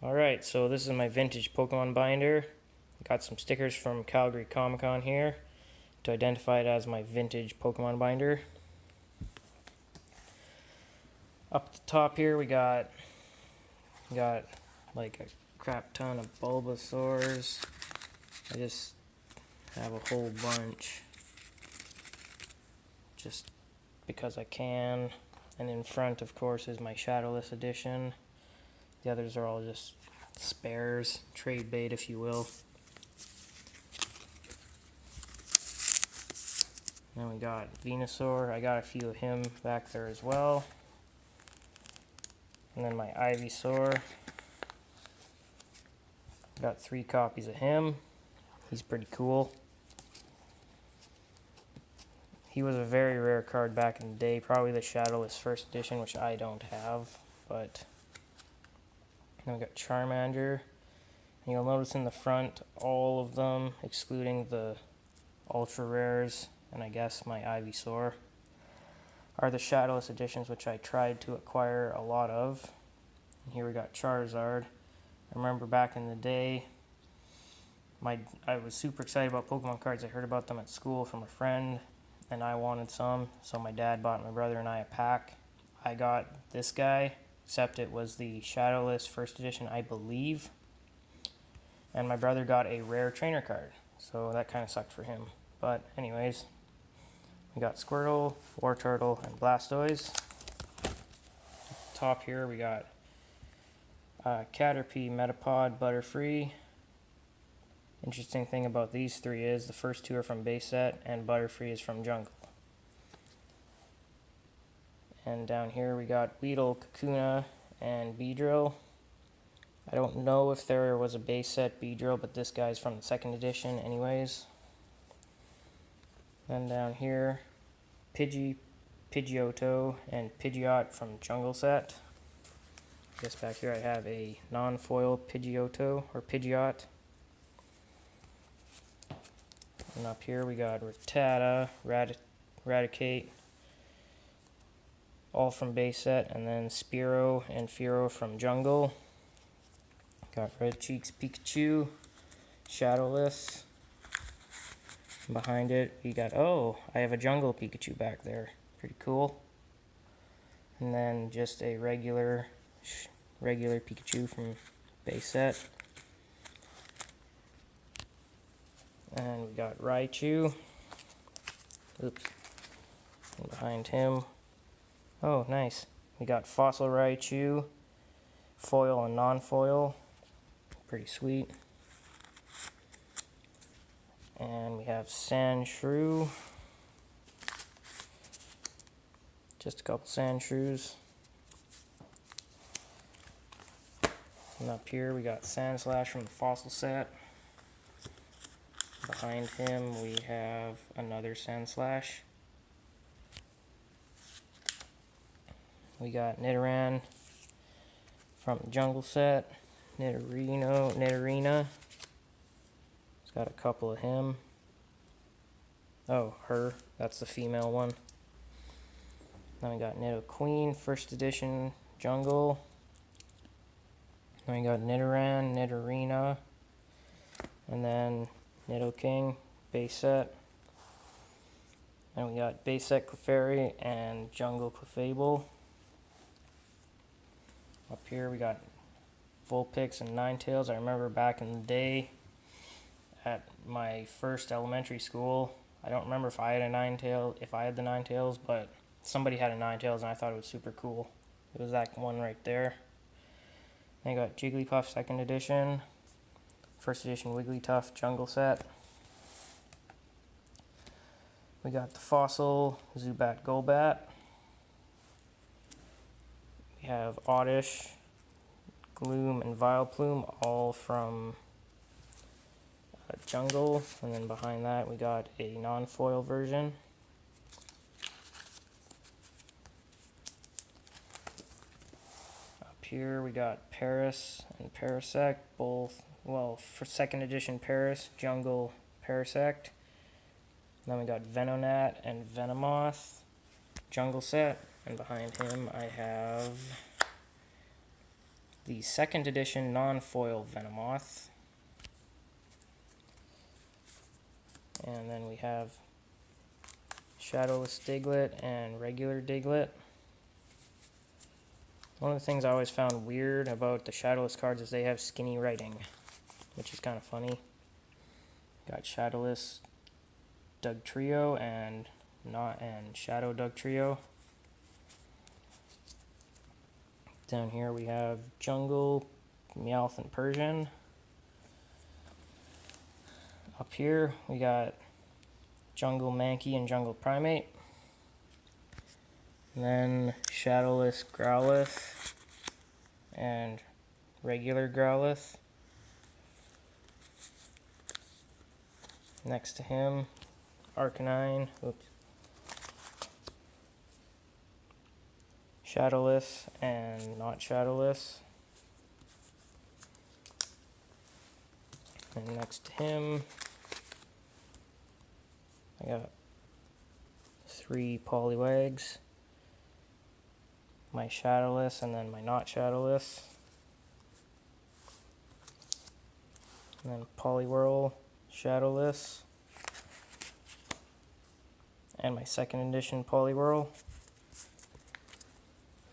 Alright, so this is my vintage Pokemon binder. Got some stickers from Calgary Comic Con here to identify it as my vintage Pokemon binder. Up the top here we got like a crap ton of Bulbasaurs. I just have a whole bunch just because I can. And in front, of course, is my Shadowless edition. The others are all just spares, trade bait if you will. Then we got Venusaur. I got a few of him back there as well. And then my Ivysaur. Got 3 copies of him. He's pretty cool. He was a very rare card back in the day, probably the Shadowless first edition, which I don't have. But then we got Charmander. And you'll notice in the front, all of them, excluding the ultra rares, and I guess my Ivysaur, are the Shadowless editions, which I tried to acquire a lot of. And here we got Charizard. I remember back in the day, I was super excited about Pokemon cards. I heard about them at school from a friend, and I wanted some, so my dad bought my brother and I a pack. I got this guy, except it was the Shadowless first edition, I believe, and my brother got a rare trainer card, so that kind of sucked for him. But anyways, we got Squirtle, Wartortle, and Blastoise. Top here we got Caterpie, Metapod, Butterfree. Interesting thing about these 3 is the first 2 are from base set and Butterfree is from Jungle. And down here we got Weedle, Kakuna, and Beedrill. I don't know if there was a base set Beedrill, but this guy's from the 2nd edition anyways. Then down here, Pidgeotto, and Pidgeot from Jungle set. I guess back here I have a non-foil Pidgeotto, or Pidgeot. And up here we got Rattata, Raticate, all from base set, and then Spearow and Fearow from Jungle. Got Red Cheeks Pikachu, Shadowless. Behind it we got, I have a Jungle Pikachu back there. Pretty cool. And then just a regular Pikachu from base set. And we got Raichu. Oops. And behind him, oh nice, we got Fossil Raichu, foil and non-foil. Pretty sweet. And we have Sandshrew. Just a couple Sandshrews. And up here we got Sandslash from the Fossil set. Behind him we have another Sandslash. We got Nidoran from the Jungle set. Nidorina. It's got a couple of him. Oh, her. That's the female one. Then we got Nidoqueen, first edition Jungle. Then we got Nidoran, Nidorina, and then Nidoking, base set. And we got base set Clefairy and Jungle Clefable. Up here we got Vulpix and Ninetales. I remember back in the day at my first elementary school, I don't remember if I had the Ninetales, but somebody had a Ninetales and I thought it was super cool. It was that one right there. Then I got Jigglypuff 2nd edition, first edition Wigglytuff Jungle set. We got the Fossil Zubat Golbat. We have Oddish, Gloom, and Vileplume, all from Jungle. And then behind that we got a non-foil version. Up here we got Paris and Parasect, both, for 2nd edition Paris, Jungle Parasect. Then we got Venonat and Venomoth, Jungle set. And behind him I have the second edition non-foil Venomoth. And then we have Shadowless Diglett and regular Diglett. One of the things I always found weird about the Shadowless cards is they have skinny writing, which is kind of funny. Got Shadowless Dugtrio and Shadow Dugtrio. Down here we have Jungle, Meowth, and Persian. Up here we got Jungle Mankey and Jungle Primate. And then Shadowless Growlithe and regular Growlithe. Next to him, Arcanine, Shadowless and not Shadowless. And next to him, I got 3 Poliwags, my Shadowless, and then my not Shadowless. And then Poliwhirl, Shadowless, and my second edition Poliwhirl.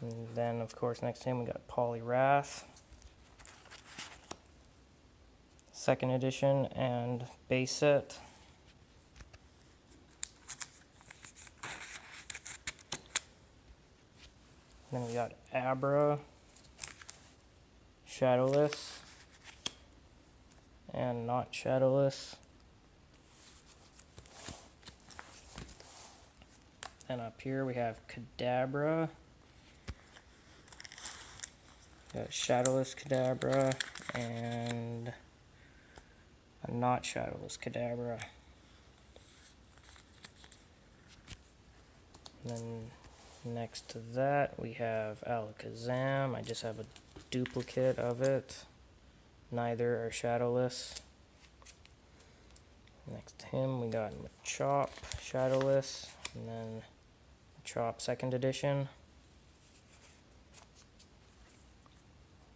And then, of course, next to him we got Poliwrath, second edition and base set. Then we got Abra, Shadowless, and not Shadowless. And up here we have Kadabra. Got Shadowless Kadabra and a not Shadowless Kadabra. And then next to that we have Alakazam. I just have a duplicate of it. Neither are Shadowless. Next to him we got Machop, Shadowless, and then Machop second edition.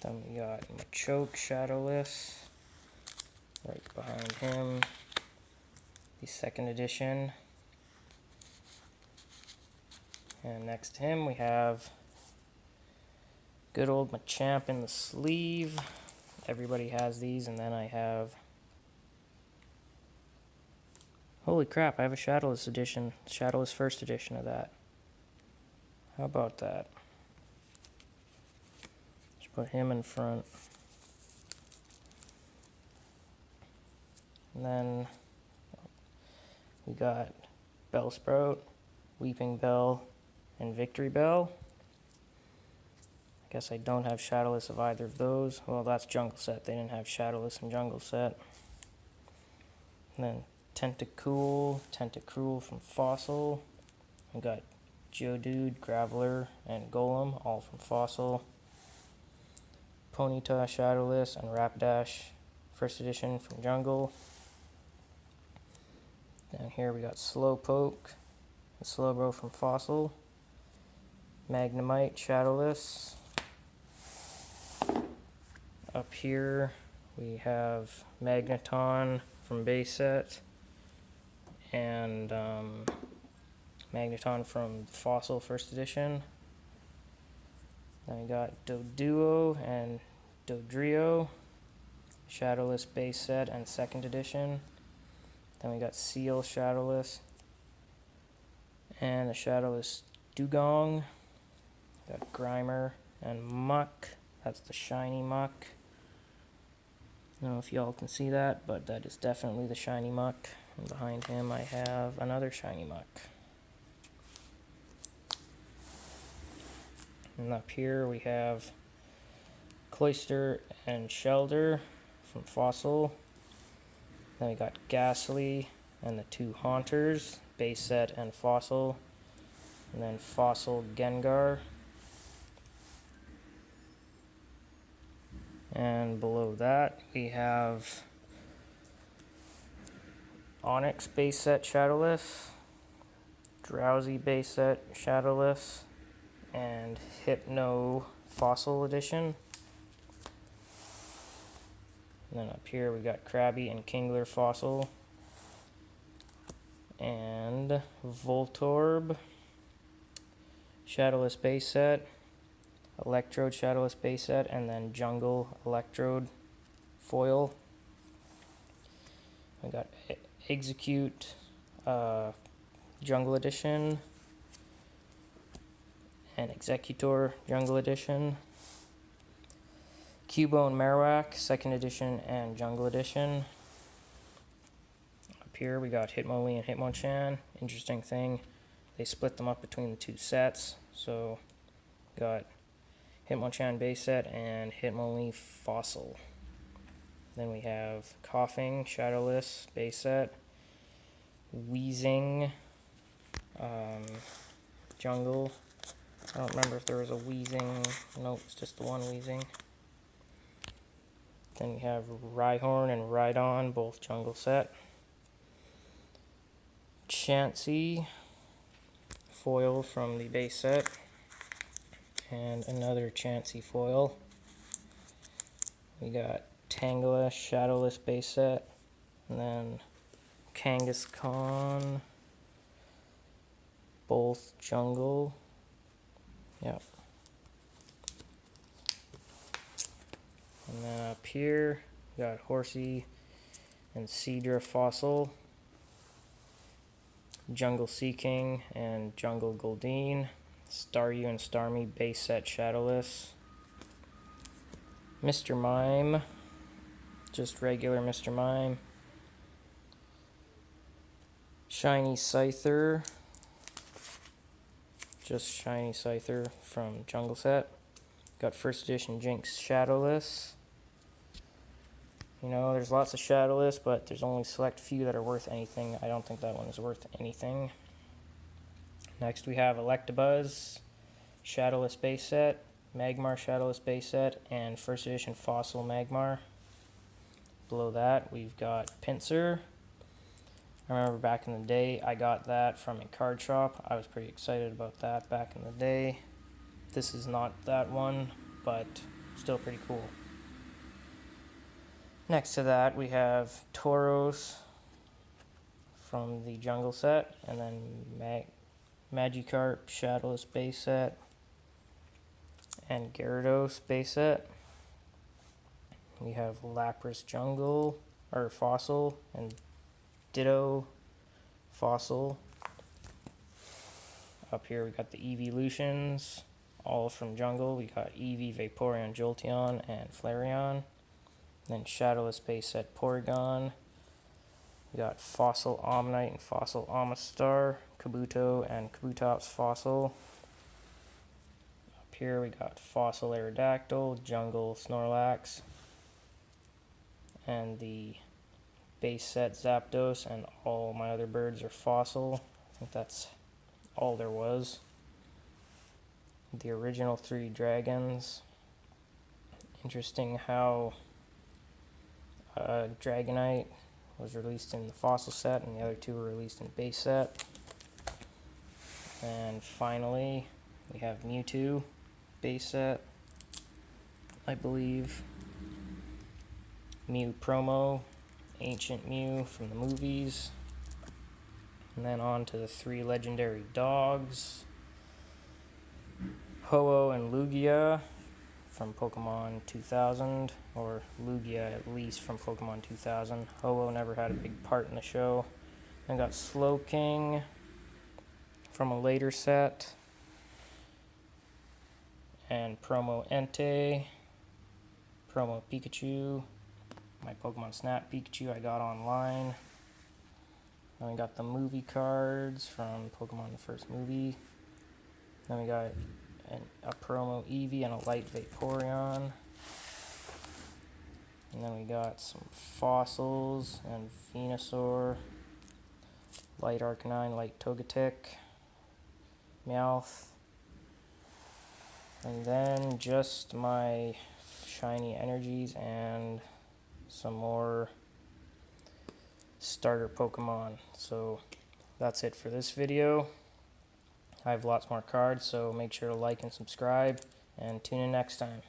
Then we got Machoke, Shadowless. Right behind him, the second edition. And next to him we have good old Machamp in the sleeve. Everybody has these, and then I have... Holy crap, I have a Shadowless edition, Shadowless first edition of that. How about that? Just put him in front. And then we got Bellsprout, Weeping Bell, and Victory Bell. I guess I don't have Shadowless of either of those. Well, that's Jungle Set. They didn't have Shadowless in Jungle Set. And then Tentacruel from Fossil. We got Geodude, Graveler, and Golem, all from Fossil. Ponyta, Shadowless, and Rapidash, first edition from Jungle. Down here we got Slowpoke and Slowbro from Fossil. Magnemite, Shadowless. Up here we have Magneton from base set and Magneton from Fossil first edition. Then we got Doduo and Dodrio, Shadowless base set and second edition. Then we got Seal, Shadowless, and a Shadowless Dugong. Got Grimer and Muck. That's the shiny Muck. I don't know if y'all can see that, but that is definitely the shiny Muck. And behind him I have another shiny Muck. And up here we have Cloyster and Shelder from Fossil. Then we got Ghastly and the 2 Haunters, base set and Fossil. And then Fossil Gengar. And below that we have Onix base set Shadowless, Drowsy base set Shadowless, and Hypno Fossil edition. And then up here we got Krabby and Kingler fossil. And Voltorb, Shadowless base set, Electrode Shadowless base set, and then Jungle Electrode foil. I got Execute Jungle Edition and Executor Jungle Edition. Cubone Marowak, 2nd edition and Jungle Edition. Up here we got Hitmonlee and Hitmonchan. Interesting thing, they split them up between the 2 sets. So got Hitmonchan base set and Hitmonlee fossil. Then we have Coughing Shadowless base set, Wheezing Jungle. I don't remember if there was a Wheezing. Nope, it's just the one Wheezing. Then we have Rhyhorn and Rhydon, both jungle set. Chansey foil from the base set. And another Chansey foil. We got Tangela Shadowless base set. And then Kangaskhan, both jungle. Yep. And then up here, we got Horsey and Seadra fossil, Jungle Seeking and Jungle Goldeen, Staryu and Starmie base set Shadowless, Mr. Mime, just regular Mr. Mime, Shiny Scyther, just Shiny Scyther from Jungle Set. Got 1st edition Jinx Shadowless. You know, there's lots of Shadowless, but there's only select few that are worth anything. I don't think that one is worth anything. Next we have Electabuzz Shadowless base set, Magmar Shadowless base set, and 1st edition Fossil Magmar. Below that we've got Pinsir. I remember back in the day I got that from a card shop. I was pretty excited about that back in the day. This is not that one, but still pretty cool. Next to that we have Tauros from the jungle set, and then Magikarp Shadowless base set, and Gyarados base set. We have Lapras Jungle, or Fossil, and Ditto Fossil. Up here we got the Eeveelutions, all from Jungle. We got Eevee, Vaporeon, Jolteon, and Flareon. Then Shadowless base set Porygon. We got Fossil Omanyte and Fossil Amistar, Kabuto and Kabutops Fossil. Up here we got Fossil Aerodactyl, Jungle Snorlax, and the base set Zapdos, and all my other birds are Fossil. I think that's all there was. The original 3 dragons. Interesting how Dragonite was released in the fossil set and the other 2 were released in base set. And finally we have Mewtwo base set, I believe. Mew promo, Ancient Mew from the movies. And then on to the 3 legendary dogs, Ho-Oh and Lugia from Pokemon 2000, or Lugia at least from Pokemon 2000. Ho-Oh never had a big part in the show. Then got Slowking from a later set, and promo Entei, promo Pikachu, my Pokemon Snap Pikachu I got online. Then we got the movie cards from Pokemon the first movie. Then we got a promo Eevee and a light Vaporeon. And then we got some fossils and Venusaur, light Arcanine, light Togetic, Meowth. And then just my shiny energies and some more starter Pokemon. So that's it for this video. I have lots more cards, so make sure to like and subscribe, and tune in next time.